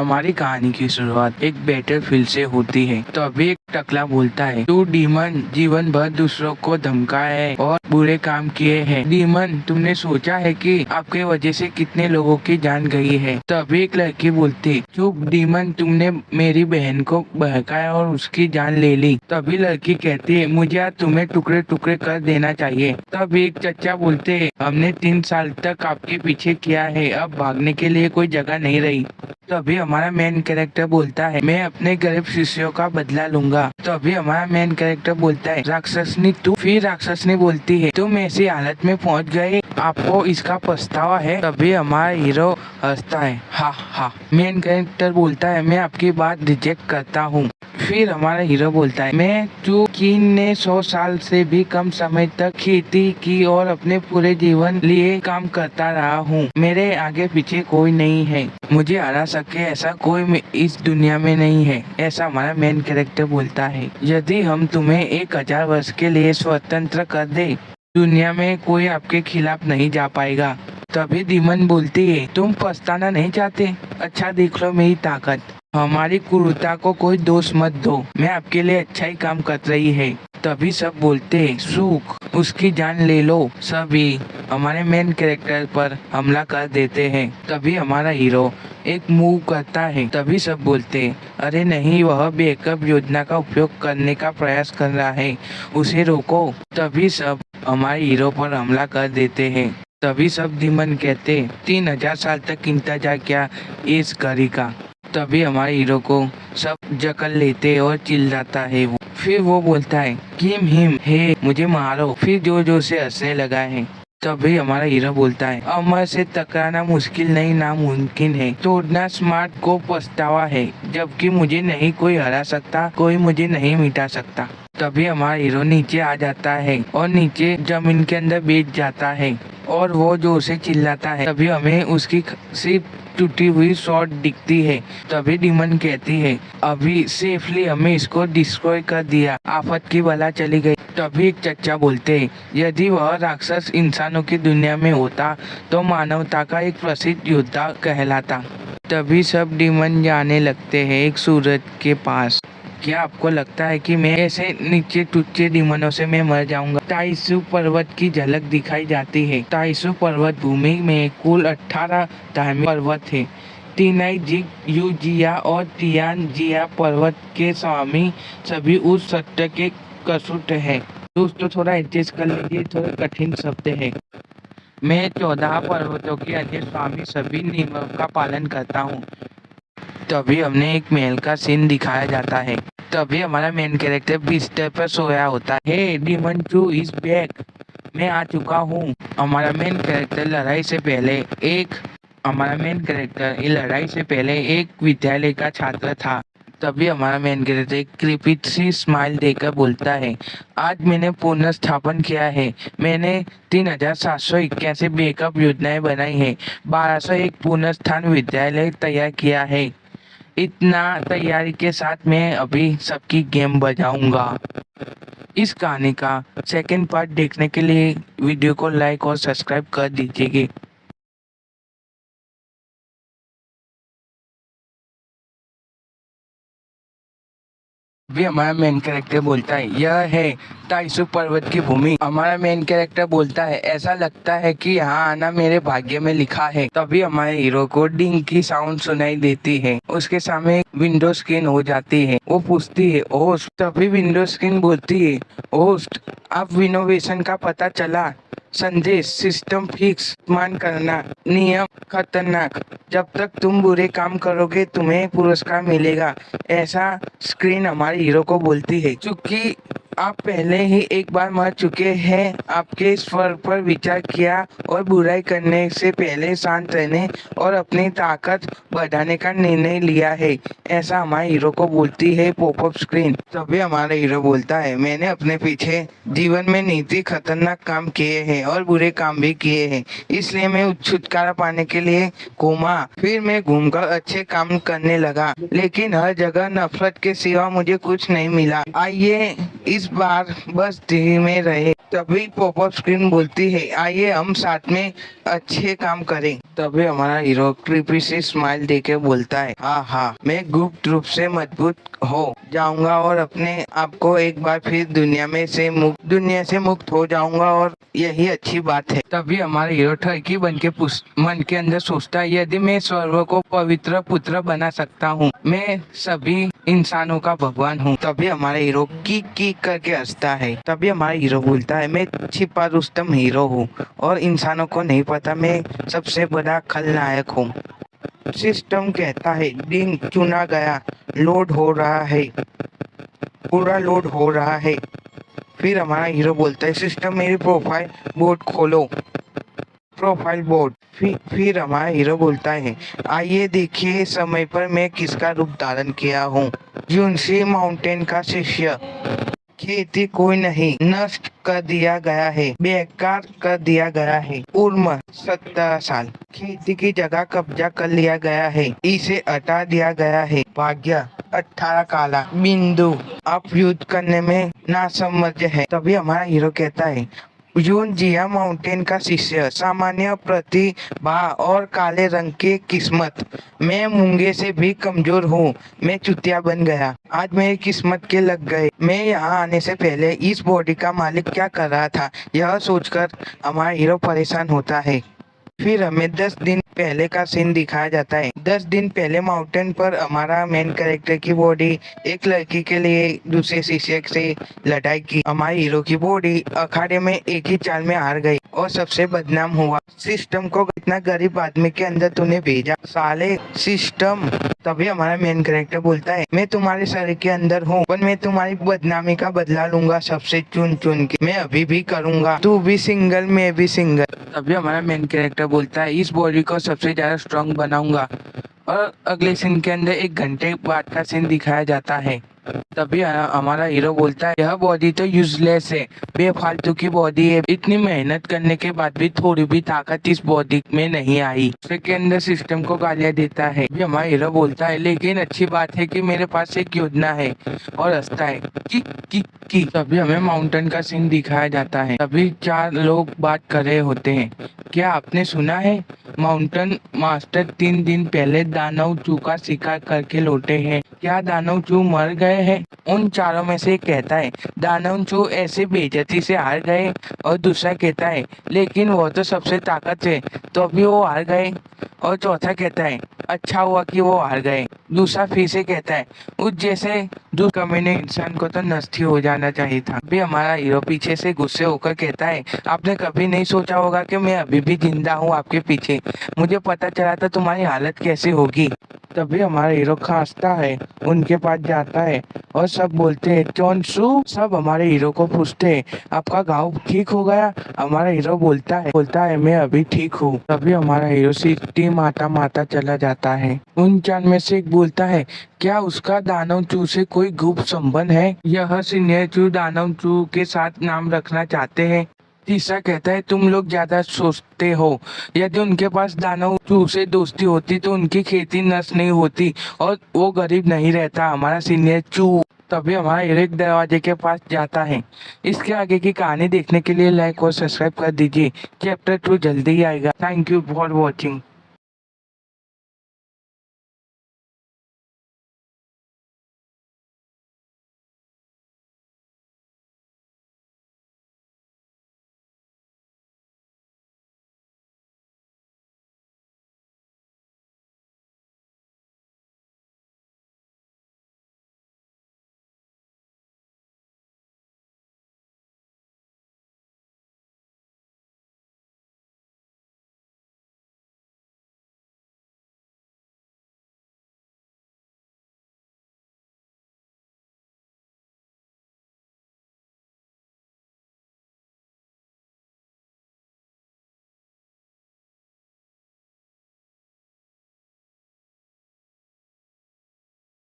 हमारी कहानी की शुरुआत एक बैटलफील्ड से होती है। तो अभी एक टकला बोलता है, तू डीमन जीवन भर दूसरों को धमकाया है और बुरे काम किए हैं। डीमन, तुमने सोचा है कि आपके वजह से कितने लोगों की जान गई है? तो अभी एक लड़की बोलती, चुप डीमन, तुमने मेरी बहन को बहकाया और उसकी जान ले ली। तभी लड़की कहती है, मुझे आज तुम्हें टुकड़े टुकड़े कर देना चाहिए। तब एक चचा बोलते हैं, हमने 3 साल तक आपके पीछे किया है, अब भागने के लिए कोई जगह नहीं रही। तो अभी हमारा मेन कैरेक्टर बोलता है, मैं अपने गरीब शिष्यों का बदला लूंगा। तो अभी हमारा मेन कैरेक्टर बोलता है, राक्षसनी तू? फिर राक्षसनी बोलती है, तुम ऐसी हालत में पहुंच गए, आपको इसका पछतावा है? तभी हमारा हीरो हंसता है, हा हा। मेन कैरेक्टर बोलता है, मैं आपकी बात रिजेक्ट करता हूँ। फिर हमारा हीरो बोलता है, मैं जो चीन ने 100 साल से भी कम समय तक खेती की और अपने पूरे जीवन लिए काम करता रहा हूँ। मेरे आगे पीछे कोई नहीं है, मुझे हरा सके ऐसा कोई इस दुनिया में नहीं है। ऐसा हमारा मेन कैरेक्टर बोलता है। यदि हम तुम्हें 1000 वर्ष के लिए स्वतंत्र कर दे, दुनिया में कोई आपके खिलाफ नहीं जा पाएगा। तभी डीमन बोलती है, तुम पछताना नहीं चाहते? अच्छा देख लो मेरी ताकत। हमारी क्रूरता को कोई दोष मत दो, मैं आपके लिए अच्छा ही काम कर रही है। तभी सब बोलते हैं, सुख, उसकी जान ले लो। सभी हमारे मेन कैरेक्टर पर हमला कर देते हैं। तभी हमारा हीरो एक मूव करता है। तभी सब बोलते हैं, अरे नहीं, वह बैकअप योजना का उपयोग करने का प्रयास कर रहा है, उसे रोको। तभी सब हमारे हीरो पर हमला कर देते हैं। तभी सब डीमन कहते, 3000 साल तक इंतजार किया इस घड़ी का। तभी हमारे हीरो को सब जकड़ लेते और चिल्लाता है वो। फिर वो बोलता है, किम हिम हे, मुझे मारो। फिर जोर जोर से हंसने लगा है। तभी हमारा हीरो बोलता है, अमर से टकराना मुश्किल नहीं, नामुमकिन है। तोड़ना स्मार्ट को पछतावा है, जबकि मुझे नहीं कोई हरा सकता, कोई मुझे नहीं मिटा सकता। तभी हमारा हीरो नीचे आ जाता है और नीचे जमीन के अंदर बैठ जाता है और वो जोर से चिल्लाता है। तभी हमें उसकी सिर्फ टूटी हुई शॉट दिखती है। तभी डीमन कहती है, अभी सेफली हमें इसको डिस्ट्रॉय कर दिया, आफत की बला चली गई। तभी एक चचा बोलते हैं, यदि वह राक्षस इंसानों की दुनिया में होता तो मानवता का एक प्रसिद्ध योद्धा कहलाता। तभी सब डीमन जाने लगते हैं एक सूरज के पास। क्या आपको लगता है कि मैं ऐसे नीचे टूटे डीमनों से मैं मर जाऊंगा? ताइसु पर्वत की झलक दिखाई जाती है। ताइसु पर्वत भूमि में कुल 18 धार्मिक पर्वत है। तीनाई जिग यूजिया और तियानजिया पर्वत के स्वामी सभी उस सत्य के कसुट है। दोस्तों थोड़ा एडजस्ट कर लीजिए, थोड़े कठिन शब्द है। मैं 14 पर्वतों के अन्य स्वामी सभी नियमों का पालन करता हूँ। तभी हमने एक महल का सीन दिखाया जाता है। तभी हमारा मेन कैरेक्टर बिस्तर पर सोया होता है। हे डीमन 2 इज बैक, मैं आ चुका हूँ। हमारा मेन कैरेक्टर लड़ाई से पहले एक विद्यालय का छात्र था। तभी हमारा मेन कैरेक्टर एक क्रिपिट सी स्माइल देकर बोलता है, आज मैंने पुनर्स्थापन किया है। मैंने 3781 बैकअप योजनाएं बनाई है, 1201 पुनर्स्थान विद्यालय तैयार किया है। इतना तैयारी के साथ मैं अभी सबकी गेम बजाऊंगा। इस कहानी का सेकंड पार्ट देखने के लिए वीडियो को लाइक और सब्सक्राइब कर दीजिए। भी हमारा मेन कैरेक्टर बोलता है, यह है ताइसु पर्वत की भूमि। हमारा मेन कैरेक्टर बोलता है, ऐसा लगता है कि यहाँ आना मेरे भाग्य में लिखा है। तभी हमारे हीरो को डिंग की साउंड सुनाई देती है। उसके सामने विंडो स्क्रीन हो जाती है। वो पूछती है, होस्ट। तभी विंडो स्क्रीन बोलती है, होस्ट, अब इनोवेशन का पता चला। संदेश, सिस्टम फिक्स, मान करना, नियम खतरनाक, जब तक तुम बुरे काम करोगे तुम्हें पुरस्कार मिलेगा। ऐसा स्क्रीन हमारे हीरो को बोलती है। चूंकि आप पहले ही एक बार मर चुके हैं, आपके स्वर पर विचार किया और बुराई करने से पहले शांत रहने और अपनी ताकत बढ़ाने का निर्णय लिया है। ऐसा हमारे हीरो को बोलती है पॉपअप स्क्रीन। तभी हमारा हीरो बोलता है, मैंने अपने पीछे जीवन में नीति खतरनाक काम किए हैं और बुरे काम भी किए हैं, इसलिए मैं छुटकारा पाने के लिए घूमा। फिर मैं घूमकर अच्छे काम करने लगा, लेकिन हर जगह नफरत के सिवा मुझे कुछ नहीं मिला। आइए इस बार बस टीवी में रहे। तभी पॉपअप स्क्रीन बोलती है, आइए हम साथ में अच्छे काम करें। तभी हमारा हीरो क्रीपी सी स्माइल देके बोलता है, हाँ हाँ, मैं गुप्त रूप से मजबूत हो जाऊंगा और अपने आप को एक बार फिर दुनिया से मुक्त हो जाऊंगा और यही अच्छी बात है। तभी हमारा हीरो ठरकी बन के मन के अंदर सोचता है, यदि मैं स्वर्ग को पवित्र पुत्र बना सकता हूँ, मैं सभी इंसानों का भगवान हूँ। तभी हमारा हीरो की करके हंसता है। तभी हमारा हीरो बोलता है, मैं छिपा रुस्तम हीरो हूँ और इंसानों को नहीं पता मैं सबसे बड़ा खलनायक हूँ। सिस्टम कहता है, दिन चुना गया, लोड हो रहा है, पूरा लोड हो रहा है। फिर हमारा हीरो बोलता है, सिस्टम मेरी प्रोफाइल बोर्ड खोलो, प्रोफाइल बोर्ड। फिर हमारा हीरो बोलता है, आइए देखिए समय पर मैं किसका रूप धारण किया हूँ। जुनसी माउंटेन का शिष्य। खेती कोई नहीं, नष्ट कर दिया गया है, बेकार कर दिया गया है। उम्र 17 साल। खेती की जगह कब्जा कर लिया गया है, इसे हटा दिया गया है। भाग्य 18 काला बिंदु। अब युद्ध करने में नासमझ है। तभी हमारा हीरो कहता है, जिया माउंटेन का शिष्य, सामान्य प्रतिभा और काले रंग की किस्मत। मैं मूंगे से भी कमजोर हूँ, मैं चुतिया बन गया, आज मेरी किस्मत के लग गए। मैं यहाँ आने से पहले इस बॉडी का मालिक क्या कर रहा था, यह सोचकर हमारा हीरो परेशान होता है। फिर हमें 10 दिन पहले का सीन दिखाया जाता है। 10 दिन पहले माउंटेन पर हमारा मेन कैरेक्टर की बॉडी एक लड़की के लिए दूसरे शिक्षक से लड़ाई की। हमारे हीरो की बॉडी अखाड़े में एक ही चाल में हार गई और सबसे बदनाम हुआ। सिस्टम को इतना गरीब आदमी के अंदर तूने भेजा, साले सिस्टम। तभी हमारा मेन कैरेक्टर बोलता है, मैं तुम्हारे शरीर के अंदर हूँ, पर मैं तुम्हारी बदनामी का बदला लूंगा सबसे चुन चुन के। मैं अभी भी करूंगा, तू भी सिंगल, मैं भी सिंगल। तभी हमारा मेन कैरेक्टर बोलता है, इस बॉडी को सबसे ज्यादा स्ट्रॉन्ग बनाऊंगा। और अगले सीन के अंदर 1 घंटे बाद का सीन दिखाया जाता है। तभी हमारा हीरो बोलता है, यह बॉडी तो यूजलेस है, बेफालतू की बॉडी है। इतनी मेहनत करने के बाद भी थोड़ी भी ताकत इस बॉडी में नहीं आई। उसके अंदर सिस्टम को गालियां देता है। तभी हमारा हीरो बोलता है, लेकिन अच्छी बात है कि मेरे पास एक योजना है, और हंसता है की। तभी हमें माउंटेन का सीन दिखाया जाता है। तभी 4 लोग बात कर रहे होते हैं, क्या आपने सुना है, माउंटेन मास्टर 3 दिन पहले दानव चू का शिकार करके लौटे हैं। क्या दानव चू मर गए हैं? उन चारों में से एक कहता है, दानव चू ऐसे बेइज्जती से हार गए। और दूसरा कहता है, लेकिन वो तो सबसे ताकत है, तो भी वो हार गए। और चौथा कहता है, अच्छा हुआ कि वो हार गए। दूसरा फिर से कहता है, उस जैसे कमीने इंसान को तो नष्ट ही हो जाना चाहिए था। भी हमारा हीरो पीछे से गुस्से होकर कहता है, आपने कभी नहीं सोचा होगा कि मैं अभी भी जिंदा हूँ आपके पीछे। मुझे पता चला था तुम्हारी हालत कैसी होगी। तभी हमारा हीरो खांसता है, उनके पास जाता है और सब बोलते हैं, चोनसू। सब हमारे हीरो को पूछते हैं, आपका घाव ठीक हो गया? हमारा हीरो बोलता है मैं अभी ठीक हूँ। तभी हमारा हीरो सीटी माता माता चला जाता है। उन 4 में से एक बोलता है, क्या उसका दानव चू से कोई गुप्त संबंध है? यह सीनियर चू दानव चू के साथ नाम रखना चाहते हैं। तीसरा कहता है, तुम लोग ज्यादा सोचते हो, यदि उनके पास दानव चू से दोस्ती होती तो उनकी खेती नष्ट नहीं होती और वो गरीब नहीं रहता हमारा सीनियर चू। तभी हमारा एक दरवाजे के पास जाता है। इसके आगे की कहानी देखने के लिए लाइक और सब्सक्राइब कर दीजिए। चैप्टर 2 जल्दी ही आएगा। Thank you for watching.